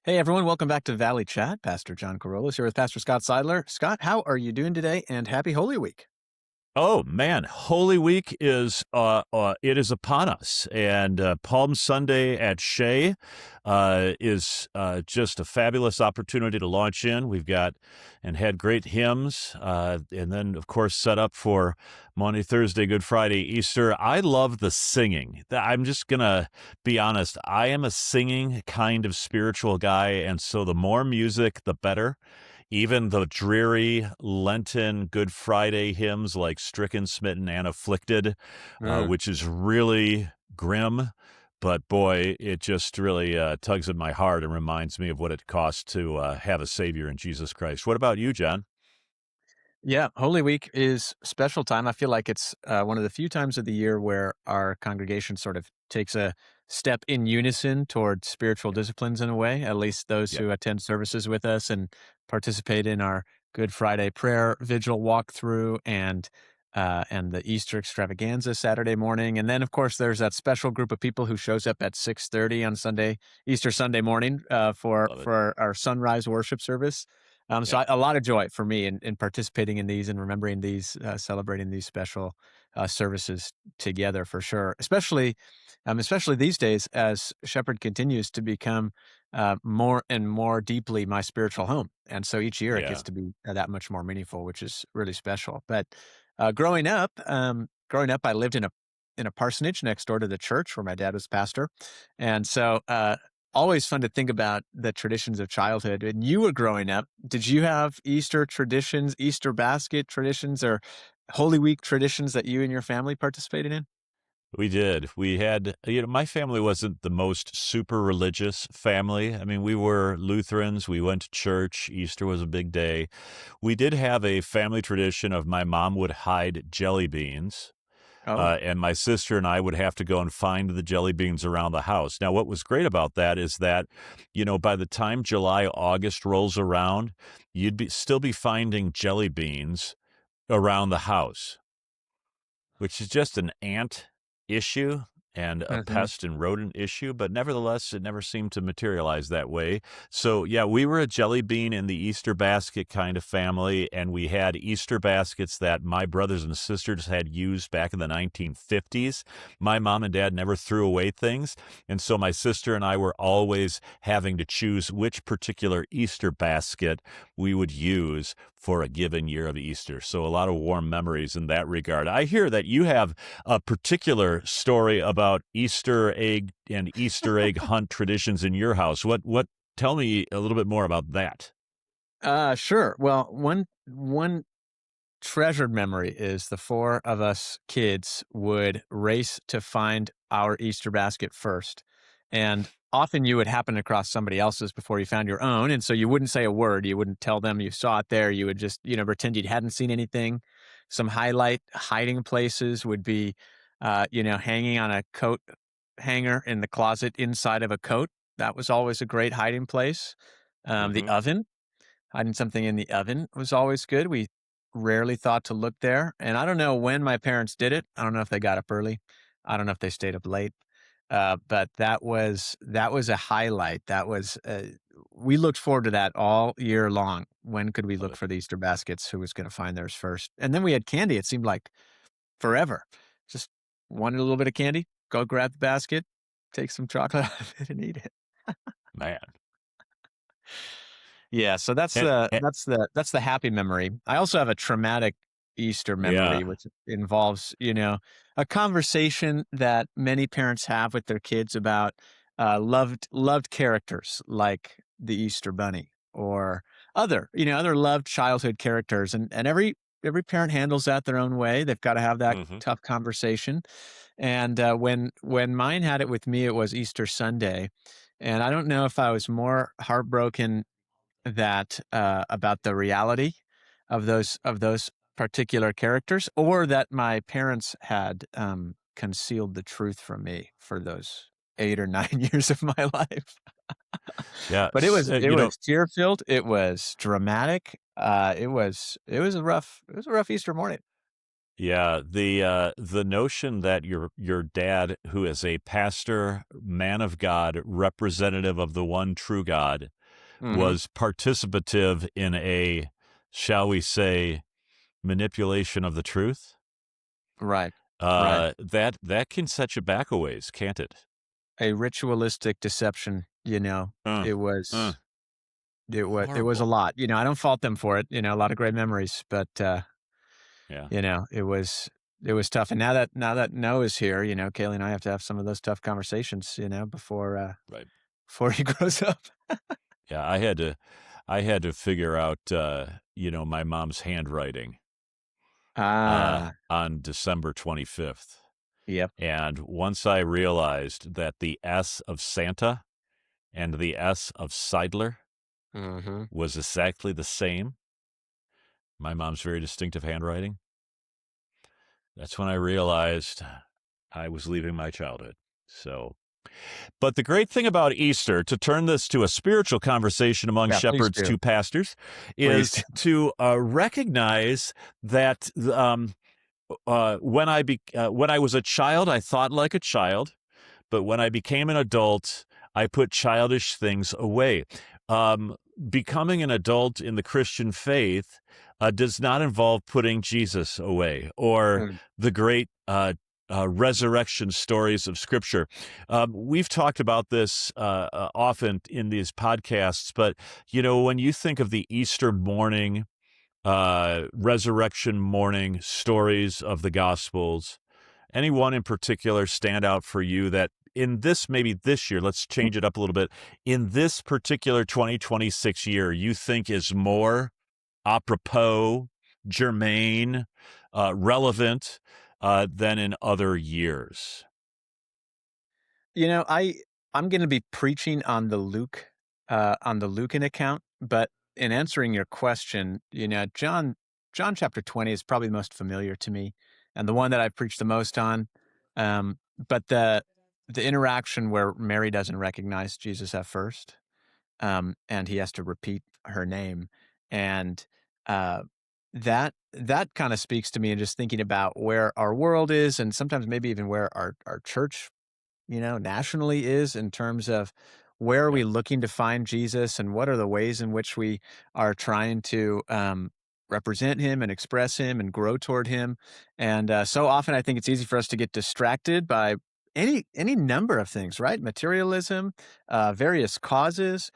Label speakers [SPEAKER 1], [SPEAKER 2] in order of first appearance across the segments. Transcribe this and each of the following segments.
[SPEAKER 1] Hey everyone, welcome back to Valley Chat. Pastor John Karolus here with Pastor Scott Seidler. Scott, how are you doing today? And happy Holy Week.
[SPEAKER 2] Oh man, Holy Week is it is upon us, and Palm Sunday at Shea is just a fabulous opportunity to launch in. We've got and had great hymns, and then of course set up for Monday, Thursday, Good Friday, Easter. I love the singing. I'm just gonna be honest. I am a singing kind of spiritual guy, and so the more music, the better. Even the dreary Lenten Good Friday hymns like Stricken, Smitten, and Afflicted,
[SPEAKER 1] Mm.
[SPEAKER 2] which is really grim, but boy, it just really tugs at my heart and reminds me of what it costs to have a Savior in Jesus Christ. What about you, John?
[SPEAKER 1] Yeah, Holy Week is a special time. I feel like it's one of the few times of the year where our congregation sort of takes a step in unison toward spiritual disciplines in a way, at least those
[SPEAKER 2] Yeah,
[SPEAKER 1] who attend services with us and participate in our Good Friday prayer vigil walkthrough and the Easter extravaganza Saturday morning. And then, of course, there's that special group of people who shows up at 6:30 on Sunday, Easter Sunday morning for,
[SPEAKER 2] love it.
[SPEAKER 1] for our sunrise worship service.
[SPEAKER 2] Yeah,
[SPEAKER 1] A lot of joy for me in participating in these and remembering these, celebrating these special services together for sure. Especially these days as Shepherd continues to become more and more deeply my spiritual home, and so each year it
[SPEAKER 2] yeah.
[SPEAKER 1] gets to be that much more meaningful, which is really special. But growing up, I lived in a parsonage next door to the church where my dad was pastor, and so always fun to think about the traditions of childhood. When you were growing up, did you have Easter traditions, Easter basket traditions, or Holy Week traditions that you and your family participated in?
[SPEAKER 2] We did. We had, my family wasn't the most super religious family. I mean, we were Lutherans. We went to church. Easter was a big day. We did have a family tradition of my mom would hide jelly beans.
[SPEAKER 1] Oh,
[SPEAKER 2] And my sister and I would have to go and find the jelly beans around the house. Now, what was great about that is that, by the time July, August rolls around, still be finding jelly beans around the house, which is just an ant issue and a
[SPEAKER 1] mhm.
[SPEAKER 2] pest and rodent issue, but nevertheless, it never seemed to materialize that way. So, yeah, we were a jelly bean in the Easter basket kind of family, and we had Easter baskets that my brothers and sisters had used back in the 1950s. My mom and dad never threw away things, and so my sister and I were always having to choose which particular Easter basket we would use for a given year of Easter. So, a lot of warm memories in that regard. I hear that you have a particular story about Easter egg and Easter egg hunt traditions in your house. What tell me a little bit more about that.
[SPEAKER 1] Sure. Well, one treasured memory is the four of us kids would race to find our Easter basket first. And often you would happen across somebody else's before you found your own. And so you wouldn't say a word. You wouldn't tell them you saw it there. You would just, pretend you hadn't seen anything. Some highlight hiding places would be, hanging on a coat hanger in the closet inside of a coat. That was always a great hiding place. The
[SPEAKER 2] Hmm.
[SPEAKER 1] oven, hiding something in the oven was always good. We rarely thought to look there, and I don't know when my parents did it. I don't know if they got up early. I don't know if they stayed up late. But that was a highlight. We looked forward to that all year long. When could we
[SPEAKER 2] Love
[SPEAKER 1] look
[SPEAKER 2] it.
[SPEAKER 1] for the Easter baskets? Who was going to find theirs first? And then we had candy. It seemed like forever. Just wanted a little bit of candy. Go grab the basket, take some chocolate out of it, and eat it.
[SPEAKER 2] Man.
[SPEAKER 1] Yeah, so that's
[SPEAKER 2] And,
[SPEAKER 1] the
[SPEAKER 2] and
[SPEAKER 1] that's the that's the happy memory. I also have a traumatic Easter memory,
[SPEAKER 2] yeah.
[SPEAKER 1] which involves, a conversation that many parents have with their kids about loved characters like the Easter Bunny or other loved childhood characters, and every parent handles that their own way. They've got to have that
[SPEAKER 2] Hmm.
[SPEAKER 1] tough conversation. And when mine had it with me, it was Easter Sunday, and I don't know if I was more heartbroken that about the reality of those particular characters, or that my parents had concealed the truth from me for those 8 or 9 years of my life. But it
[SPEAKER 2] Yes.
[SPEAKER 1] was it was tear filled. It was dramatic. It was a rough Easter morning.
[SPEAKER 2] Yeah, the notion that your dad, who is a pastor, man of God, representative of the one true God,
[SPEAKER 1] Mhm.
[SPEAKER 2] was participative in a, shall we say, manipulation of the truth,
[SPEAKER 1] Right. Right.
[SPEAKER 2] that can set you back a ways, can't it?
[SPEAKER 1] A ritualistic deception,
[SPEAKER 2] Uh,
[SPEAKER 1] it
[SPEAKER 2] uh,
[SPEAKER 1] was it was a
[SPEAKER 2] horrible.
[SPEAKER 1] lot, I don't fault them for it, a lot of great memories, but,
[SPEAKER 2] Yeah,
[SPEAKER 1] it was tough, and now that Noah is here, Kaylee and I have to have some of those tough conversations,
[SPEAKER 2] right.
[SPEAKER 1] before he grows up.
[SPEAKER 2] Yeah, I had to figure out, my mom's handwriting,
[SPEAKER 1] Ah,
[SPEAKER 2] on December 25th.
[SPEAKER 1] yep.
[SPEAKER 2] And once I realized that the S of Santa and the S of Seidler
[SPEAKER 1] Mhm.
[SPEAKER 2] was exactly the same, my mom's very distinctive handwriting, that's when I realized I was leaving my childhood. So, but the great thing about Easter, to turn this to a spiritual conversation among
[SPEAKER 1] Yeah, please
[SPEAKER 2] shepherds
[SPEAKER 1] do.
[SPEAKER 2] to pastors,
[SPEAKER 1] Please do.
[SPEAKER 2] is to recognize that when I was a child, I thought like a child. But when I became an adult, I put childish things away. Um, Becoming an adult in the Christian faith does not involve putting Jesus away or
[SPEAKER 1] Mm.
[SPEAKER 2] the great resurrection stories of Scripture. We've talked about this often in these podcasts, but when you think of the Easter morning, resurrection morning stories of the Gospels, any one in particular stand out for you that in this, maybe this year, let's change it up a little bit, in this particular 2026 year, you think is more apropos, germane, relevant than in other years?
[SPEAKER 1] I'm gonna be preaching on the Lucan account, but in answering your question, John chapter 20 is probably the most familiar to me and the one that I've preached the most on. But the interaction where Mary doesn't recognize Jesus at first, and he has to repeat her name, and uh, that kind of speaks to me, and just thinking about where our world is, and sometimes maybe even where our church nationally is, in terms of where are
[SPEAKER 2] Yeah.
[SPEAKER 1] we looking to find Jesus, and what are the ways in which we are trying to represent him and express him and grow toward him. And so often I think it's easy for us to get distracted by any number of things, right? Materialism, various causes,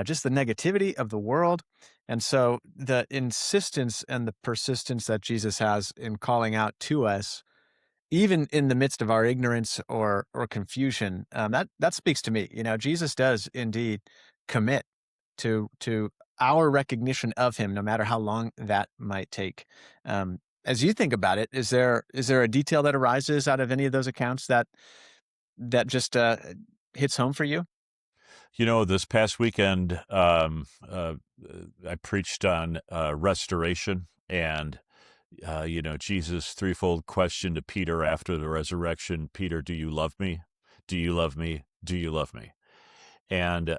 [SPEAKER 1] just the negativity of the world. And so the insistence and the persistence that Jesus has in calling out to us, even in the midst of our ignorance or confusion, that speaks to me. Jesus does indeed commit to our recognition of him, no matter how long that might take. As you think about it, is there a detail that arises out of any of those accounts that just hits home for you?
[SPEAKER 2] This past weekend, I preached on restoration and Jesus' threefold question to Peter after the resurrection: Peter, do you love me? Do you love me? Do you love me? And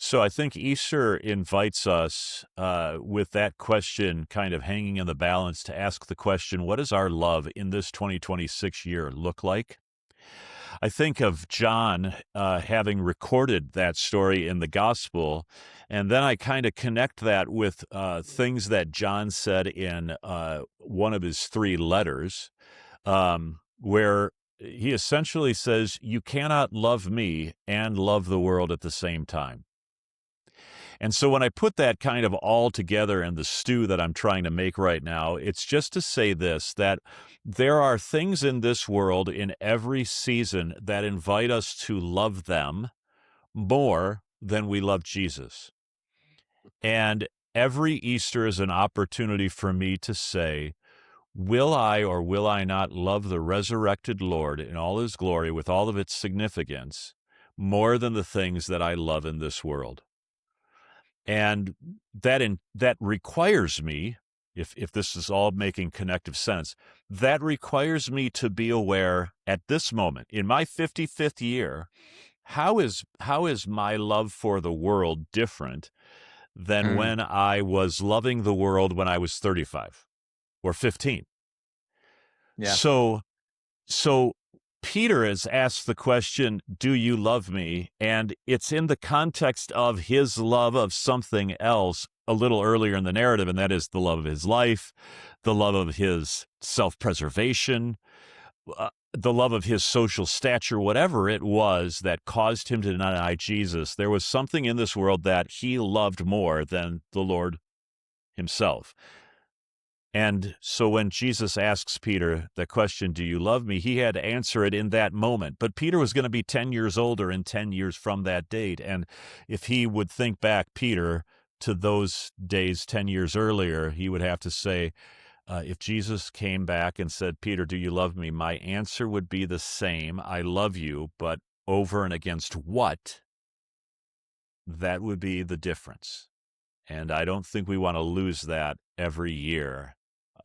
[SPEAKER 2] so I think Easter invites us with that question kind of hanging in the balance to ask the question, what does our love in this 2026 year look like? I think of John having recorded that story in the gospel, and then I kind of connect that with things that John said in one of his three letters, where he essentially says, you cannot love me and love the world at the same time. And so when I put that kind of all together in the stew that I'm trying to make right now, it's just to say this, that there are things in this world in every season that invite us to love them more than we love Jesus. And every Easter is an opportunity for me to say, will I or will I not love the resurrected Lord in all his glory with all of its significance more than the things that I love in this world? And that requires me, if this is all making connective sense, that requires me to be aware at this moment in my 55th year, how is my love for the world different than
[SPEAKER 1] Mm,
[SPEAKER 2] when I was loving the world when I was 35 or 15?
[SPEAKER 1] Yeah.
[SPEAKER 2] So so Peter is asked the question, "Do you love me?" And it's in the context of his love of something else a little earlier in the narrative, and that is the love of his life, the love of his self-preservation, the love of his social stature, whatever it was that caused him to deny Jesus. There was something in this world that he loved more than the Lord himself. And so when Jesus asks Peter the question, "Do you love me?" he had to answer it in that moment. But Peter was going to be 10 years older in 10 years from that date. And if he would think back, Peter, to those days 10 years earlier, he would have to say, if Jesus came back and said, "Peter, do you love me?" my answer would be the same. I love you, but over and against what? That would be the difference. And I don't think we want to lose that every year.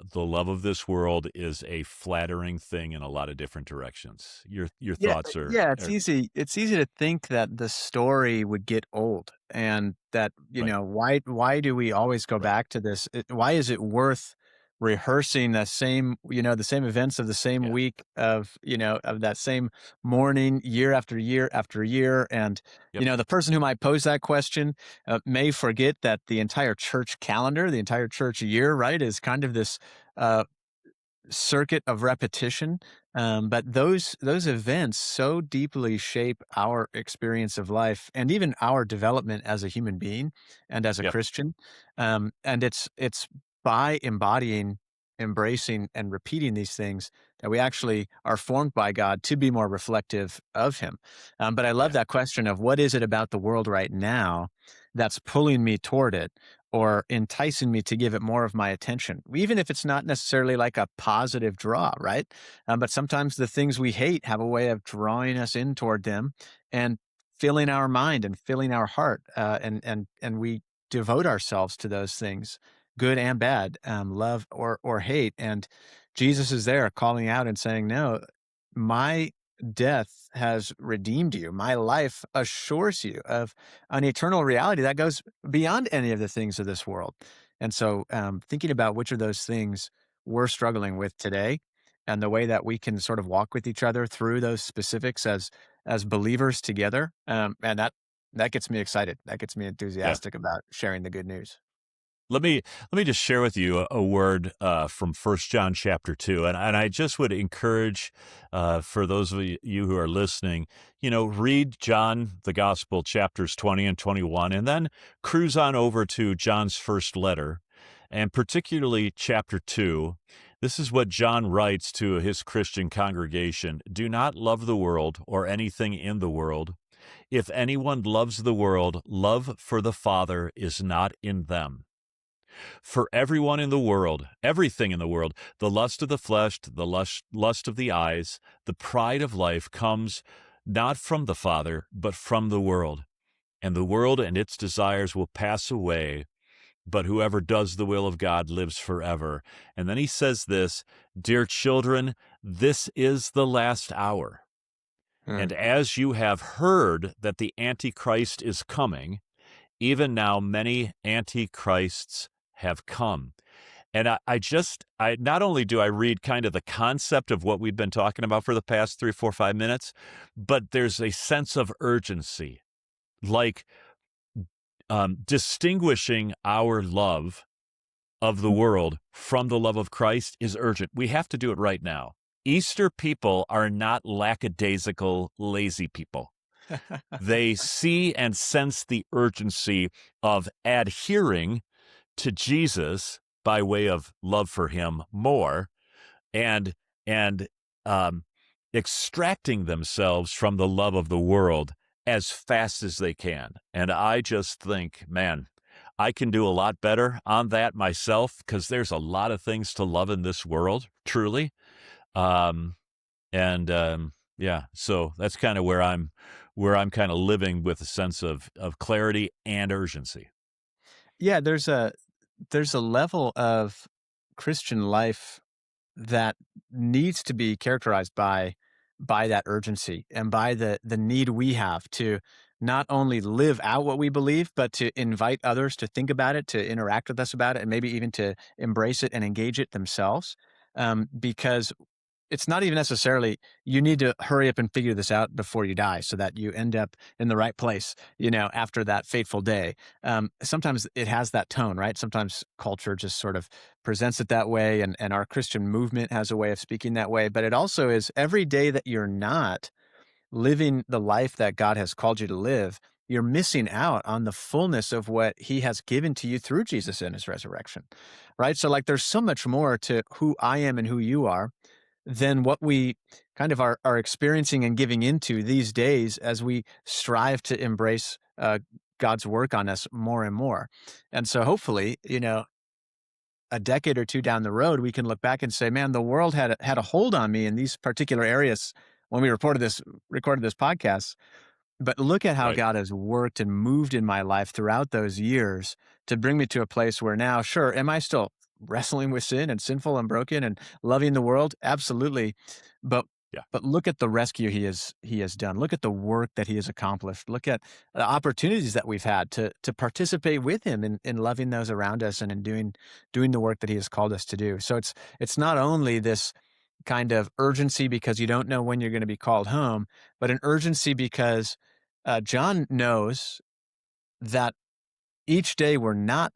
[SPEAKER 2] The love of this world is a flattering thing in a lot of different directions. Your
[SPEAKER 1] Yeah,
[SPEAKER 2] thoughts
[SPEAKER 1] yeah,
[SPEAKER 2] are
[SPEAKER 1] it's easy to think that the story would get old and that,
[SPEAKER 2] right,
[SPEAKER 1] why do we always go
[SPEAKER 2] right.
[SPEAKER 1] back to this? Why is it worth rehearsing the same events of the same
[SPEAKER 2] Yeah,
[SPEAKER 1] week of that same morning year after year after year? And,
[SPEAKER 2] yep,
[SPEAKER 1] the person who might pose that question may forget that the entire church calendar, the entire church year, right, is kind of this uh, circuit of repetition. But those events so deeply shape our experience of life and even our development as a human being and as a
[SPEAKER 2] yep,
[SPEAKER 1] Christian. And it's by embodying, embracing, and repeating these things that we actually are formed by God to be more reflective of Him. But I love
[SPEAKER 2] yeah,
[SPEAKER 1] that question of what is it about the world right now that's pulling me toward it or enticing me to give it more of my attention, even if it's not necessarily like a positive draw, right? But sometimes the things we hate have a way of drawing us in toward them and filling our mind and filling our heart, and we devote ourselves to those things, good and bad, love or hate. And Jesus is there calling out and saying, "No, my death has redeemed you. My life assures you of an eternal reality that goes beyond any of the things of this world." And so, thinking about which of those things we're struggling with today, and the way that we can sort of walk with each other through those specifics as believers together, and that gets me excited. That gets me
[SPEAKER 2] yeah.
[SPEAKER 1] enthusiastic about sharing the good news.
[SPEAKER 2] Let me just share with you a word from First John chapter 2, and I just would encourage for those of you who are listening, read John the Gospel chapters 20 and 21, and then cruise on over to John's first letter, and particularly chapter 2. This is what John writes to his Christian congregation: "Do not love the world or anything in the world. If anyone loves the world, love for the Father is not in them. For everyone in the world, everything in the world, the lust of the flesh, the lust of the eyes, the pride of life comes not from the Father, but from the world. And the world and its desires will pass away, but whoever does the will of God lives forever." And then he says this: "Dear children, this is the last hour.
[SPEAKER 1] Hmm.
[SPEAKER 2] And as you have heard that the Antichrist is coming, even now many antichrists have come." And I not only do I read kind of the concept of what we've been talking about for the past 3, 4, 5 minutes, but there's a sense of urgency, like distinguishing our love of the world from the love of Christ is urgent. We have to do it right now. Easter people are not lackadaisical, lazy people. They see and sense the urgency of adhering to Jesus by way of love for him more, and and um, extracting themselves from the love of the world as fast as they can. And I just think, man, I can do a lot better on that myself, because there's a lot of things to love in this world, truly. Um, and yeah, so that's kind of where I'm kind of living with a sense of clarity and urgency.
[SPEAKER 1] Yeah, there's a level of Christian life that needs to be characterized by that urgency and by the need we have to not only live out what we believe, but to invite others to think about it, to interact with us about it, and maybe even to embrace it and engage it themselves. Because it's not even necessarily you need to hurry up and figure this out before you die so that you end up in the right place, after that fateful day. Sometimes it has that tone, right? Sometimes culture just sort of presents it that way, and our Christian movement has a way of speaking that way. But it also is every day that you're not living the life that God has called you to live, you're missing out on the fullness of what he has given to you through Jesus and his resurrection, right? So, like, there's so much more to who I am and who you are than what we kind of are experiencing and giving into these days as we strive to embrace God's work on us more and more. And so, hopefully, a decade or two down the road, we can look back and say, "Man, the world had a hold on me in these particular areas when we recorded this podcast." But look at how
[SPEAKER 2] Right.
[SPEAKER 1] God has worked and moved in my life throughout those years to bring me to a place where now, sure, am I still wrestling with sin and sinful and broken and loving the world? Absolutely. But
[SPEAKER 2] Yeah.
[SPEAKER 1] but look at the rescue he has done. Look at the work that he has accomplished. Look at the opportunities that we've had to participate with him in loving those around us and in doing the work that he has called us to do. So it's not only this kind of urgency because you don't know when you're going to be called home, but an urgency because John knows that each day we're not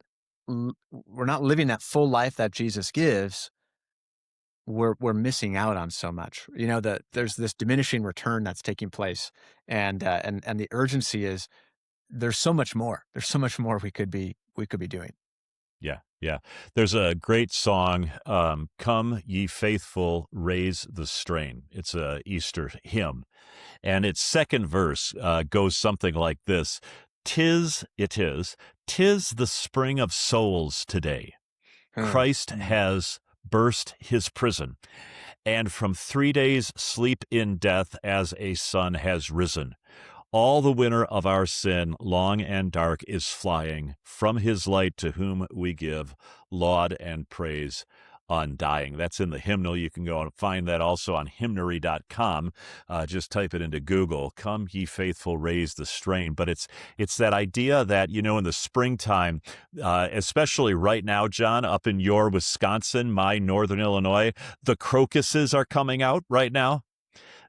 [SPEAKER 1] living that full life that Jesus gives. We're missing out on so much. That
[SPEAKER 2] Yeah.
[SPEAKER 1] there's this diminishing return that's taking place, and the urgency is there's so much more. There's so much more we could be doing.
[SPEAKER 2] Yeah, yeah. There's a great song, "Come Ye Faithful, Raise the Strain." It's a Easter hymn, and its second verse goes something like this: "'Tis the spring of souls today.
[SPEAKER 1] Hmm.
[SPEAKER 2] Christ
[SPEAKER 1] Mm.
[SPEAKER 2] has burst his prison, and from 3 days' sleep in death as a sun has risen. All the winter of our sin, long and dark, is flying from his light to whom we give laud and praise undying." That's in the hymnal. You can go and find that also on hymnary.com. Just type it into Google. "Come ye faithful, raise the strain." But it's that idea that, in the springtime, especially right now, John, up in your Wisconsin, my northern Illinois, the crocuses are coming out right now.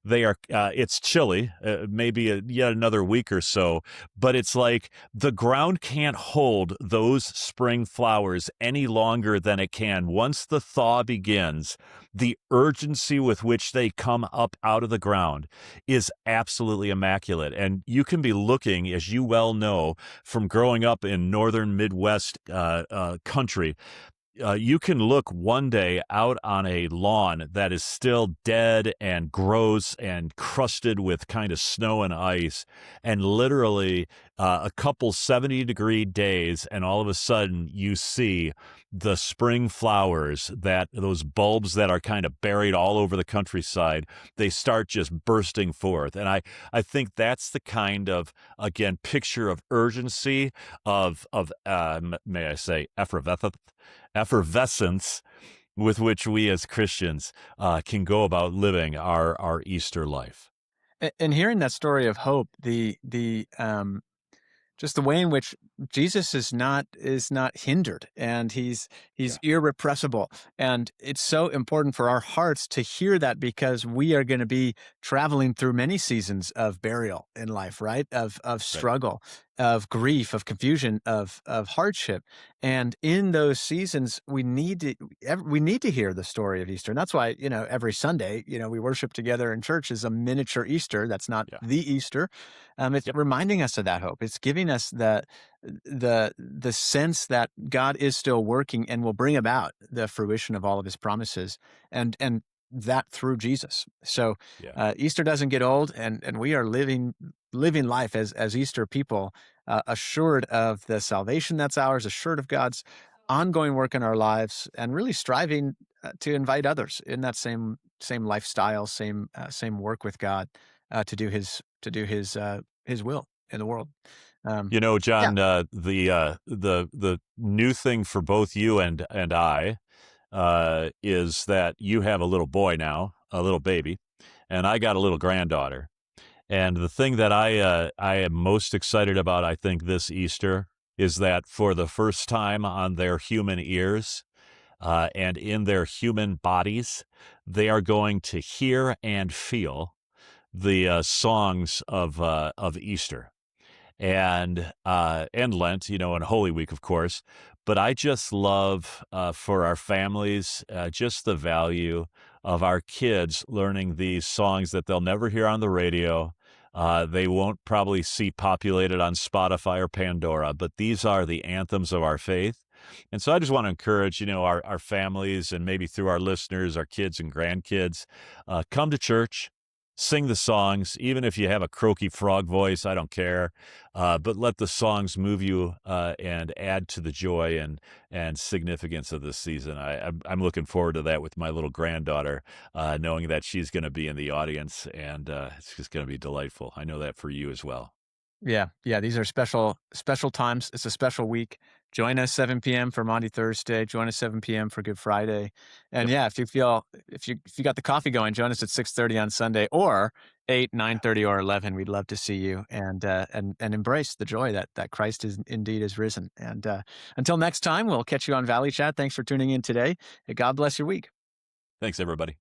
[SPEAKER 2] They are, it's chilly, maybe yet another week or so, but it's like the ground can't hold those spring flowers any longer than it can. Once the thaw begins, the urgency with which they come up out of the ground is absolutely immaculate. And you can be looking, as you well know, from growing up in northern Midwest country, you can look one day out on a lawn that is still dead and gross and crusted with kind of snow and ice, and literally a couple 70-degree days, and all of a sudden you see the spring flowers, that those bulbs that are kind of buried all over the countryside, they start just bursting forth. And I think that's the kind of, again, picture of urgency, of may I say, effervescence with which we as Christians can go about living our Easter life.
[SPEAKER 1] And hearing that story of hope, the just the way in which Jesus is not hindered, and he's
[SPEAKER 2] Yeah,
[SPEAKER 1] irrepressible. And it's so important for our hearts to hear that because we are going to be traveling through many seasons of burial in life, right? Of
[SPEAKER 2] right.
[SPEAKER 1] struggle, of grief, of confusion, of hardship. And in those seasons, we need to hear the story of Easter. And that's why, every Sunday, we worship together in church is a miniature Easter. That's not
[SPEAKER 2] Yeah.
[SPEAKER 1] the Easter. It's
[SPEAKER 2] Yep.
[SPEAKER 1] reminding us of that hope. It's giving us the sense that God is still working and will bring about the fruition of all of his promises, and that through Jesus. So
[SPEAKER 2] Yeah.
[SPEAKER 1] Easter doesn't get old, and we are living life as Easter people, assured of the salvation that's ours, assured of God's ongoing work in our lives, and really striving to invite others in that same lifestyle, same work with God, to do his will in the world. Um, yeah.
[SPEAKER 2] John, the new thing for both you and I is that you have a little boy now, a little baby, and I got a little granddaughter. And the thing that I am most excited about, I think, this Easter is that for the first time on their human ears, and in their human bodies, they are going to hear and feel the songs of Easter and Lent, and Holy Week, of course. But I just love for our families just the value of our kids learning these songs that they'll never hear on the radio. They won't probably see populated on Spotify or Pandora, but these are the anthems of our faith. And so I just want to encourage, our families and maybe through our listeners, our kids and grandkids, come to church, sing the songs, even if you have a croaky frog voice, I don't care. But let the songs move you and add to the joy and significance of this season. I'm looking forward to that with my little granddaughter, knowing that she's going to be in the audience, and it's just going to be delightful. I know that for you as well.
[SPEAKER 1] Yeah, yeah, these are special times. It's a special week. Join us 7 p.m. for Maundy Thursday. Join us 7 p.m. for Good Friday. And
[SPEAKER 2] Yep.
[SPEAKER 1] yeah, if you got the coffee going, join us at 6:30 on Sunday or 8, 9:30, or 11. We'd love to see you and embrace the joy that Christ is indeed is risen. And until next time, we'll catch you on Valley Chat. Thanks for tuning in today. God bless your week.
[SPEAKER 2] Thanks, everybody.